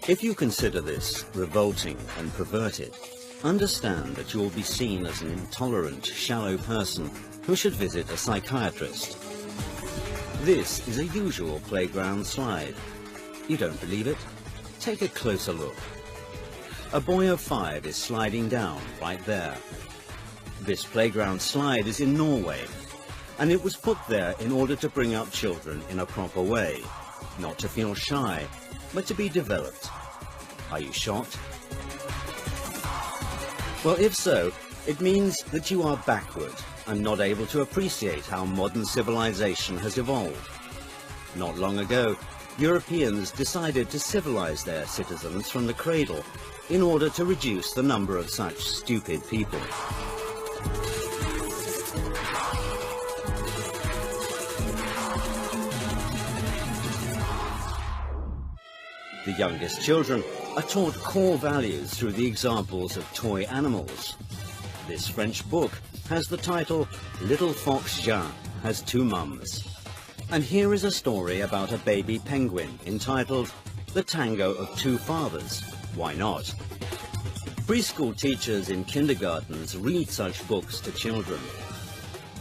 If you consider this revolting and perverted, understand that you will be seen as an intolerant, shallow person who should visit a psychiatrist. This is a usual playground slide. You don't believe it? Take a closer look. A boy of 5 is sliding down right there. This playground slide is in Norway, and it was put there in order to bring up children in a proper way, not to feel shy, but to be developed. Are you shocked? Well, if so, it means that you are backward and not able to appreciate how modern civilization has evolved. Not long ago, Europeans decided to civilize their citizens from the cradle in order to reduce the number of such stupid people. The youngest children are taught core values through the examples of toy animals. This French book has the title Little Fox Jean Has Two Mums. And here is a story about a baby penguin entitled The Tango of Two Fathers. Why not? Preschool teachers in kindergartens read such books to children.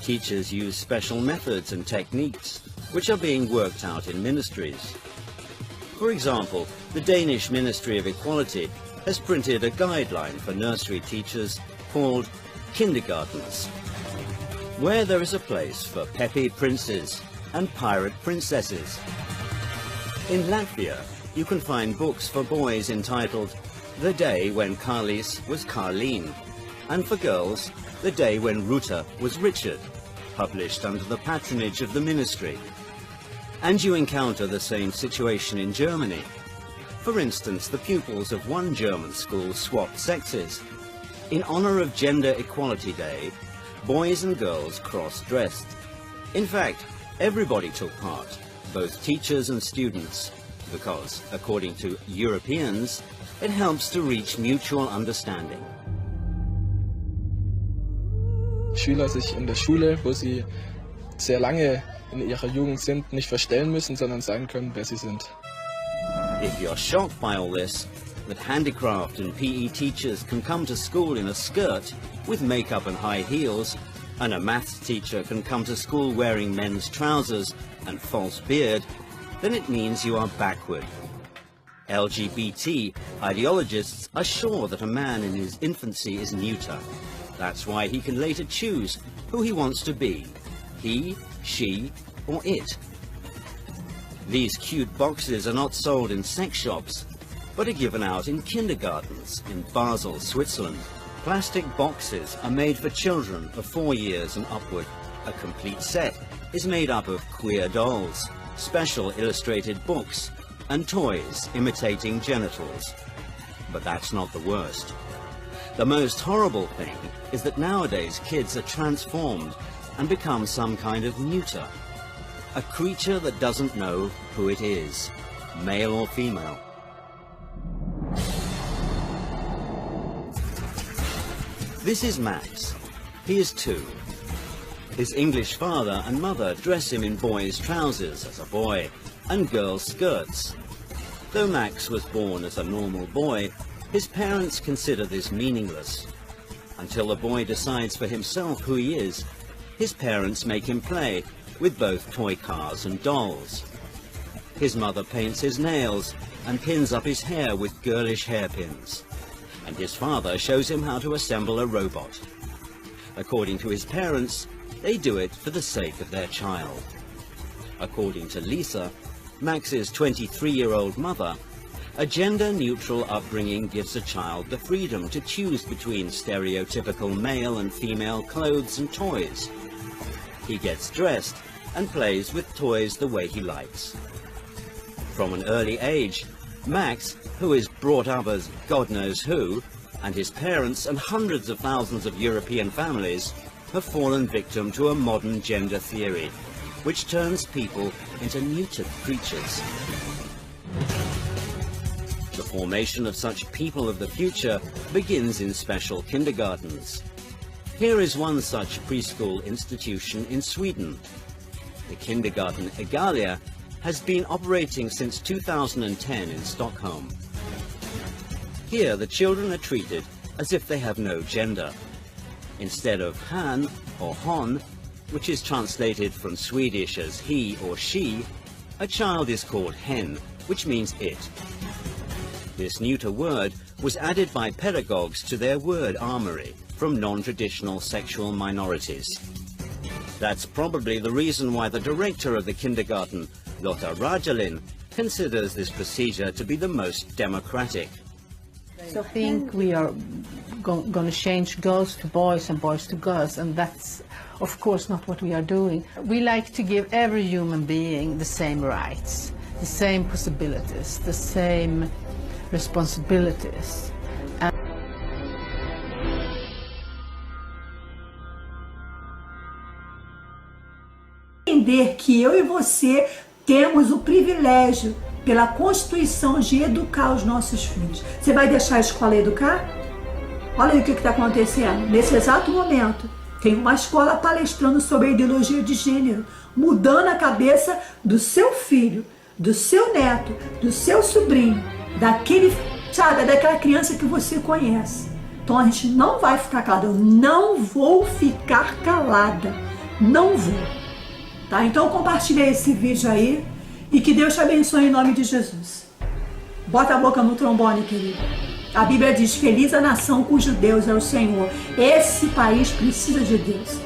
Teachers use special methods and techniques which are being worked out in ministries. For example, the Danish Ministry of Equality has printed a guideline for nursery teachers called Kindergartens, where there is a place for peppy princes and pirate princesses. In Latvia, you can find books for boys entitled The Day When Carlis Was Carleen, and for girls, The Day When Ruta Was Richard, published under the patronage of the ministry. And you encounter the same situation in Germany. For instance, the pupils of one German school swapped sexes. In honor of Gender Equality Day, boys and girls cross-dressed. In fact, everybody took part, both teachers and students, because, according to Europeans, it helps to reach mutual understanding. Schüler sich in der Schule, wo sie sehr lange in ihrer Jugend sind, nicht verstellen müssen, sondern sein können, wer sie sind. If you're shocked by all this, that handicraft and PE teachers can come to school in a skirt with makeup and high heels, and a maths teacher can come to school wearing men's trousers and false beard, then it means you are backward. LGBT ideologists are sure that a man in his infancy is neuter. That's why he can later choose who he wants to be, he, she, or it. These cute boxes are not sold in sex shops, but are given out in kindergartens in Basel, Switzerland. Plastic boxes are made for children of 4 years and upward. A complete set is made up of queer dolls, special illustrated books, and toys imitating genitals. But that's not the worst. The most horrible thing is that nowadays kids are transformed and become some kind of neuter, a creature that doesn't know who it is, male or female. This is Max. He is 2. His English father and mother dress him in boys' trousers as a boy and girls' skirts. Though Max was born as a normal boy, his parents consider this meaningless. Until the boy decides for himself who he is, his parents make him play with both toy cars and dolls. His mother paints his nails and pins up his hair with girlish hairpins. And his father shows him how to assemble a robot. According to his parents, they do it for the sake of their child. According to Lisa, Max's 23-year-old mother, a gender-neutral upbringing gives a child the freedom to choose between stereotypical male and female clothes and toys. He gets dressed and plays with toys the way he likes. From an early age, Max, who is brought up as God knows who, and his parents and hundreds of thousands of European families have fallen victim to a modern gender theory, which turns people into neutered creatures. The formation of such people of the future begins in special kindergartens. Here is one such preschool institution in Sweden. The kindergarten Egalia has been operating since 2010 in Stockholm. Here the children are treated as if they have no gender. Instead of han or hon, which is translated from Swedish as he or she, a child is called hen, which means it. This neuter word was added by pedagogues to their word armory from non-traditional sexual minorities. That's probably the reason why the director of the kindergarten, Lotta Rajalin, considers this procedure to be the most democratic. So I think we are going to change girls to boys and boys to girls, and that's of course not what we are doing. We like to give every human being the same rights, the same possibilities, the same responsibilities. Entender que eu e você temos o privilégio, pela Constituição, de educar os nossos filhos. Você vai deixar a escola educar? Olha aí o que está acontecendo. Nesse exato momento, tem uma escola palestrando sobre a ideologia de gênero, mudando a cabeça do seu filho, do seu neto, do seu sobrinho, daquela criança que você conhece. Então a gente não vai ficar calada. Eu não vou ficar calada. Não vou. Tá? Então compartilha esse vídeo aí. E que Deus te abençoe em nome de Jesus. Bota a boca no trombone, querido. A Bíblia diz, feliz a nação cujo Deus é o Senhor. Esse país precisa de Deus.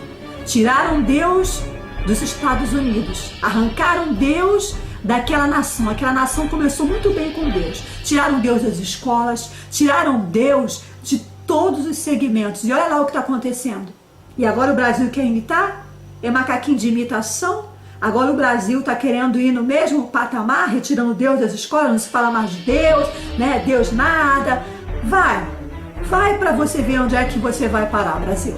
Tiraram Deus dos Estados Unidos. Arrancaram Deus daquela nação. Aquela nação começou muito bem com Deus. Tiraram Deus das escolas. Tiraram Deus de todos os segmentos. E olha lá o que está acontecendo. E agora o Brasil quer imitar? É macaquinho de imitação? Agora o Brasil está querendo ir no mesmo patamar, retirando Deus das escolas, não se fala mais de Deus, né? Deus nada. Vai para você ver onde é que você vai parar, Brasil.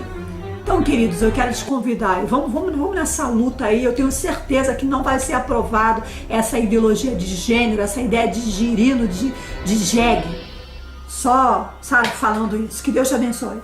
Então, queridos, eu quero te convidar, vamos nessa luta aí. Eu tenho certeza que não vai ser aprovado essa ideologia de gênero, essa ideia de girino, de jegue. Só, sabe, falando isso. Que Deus te abençoe.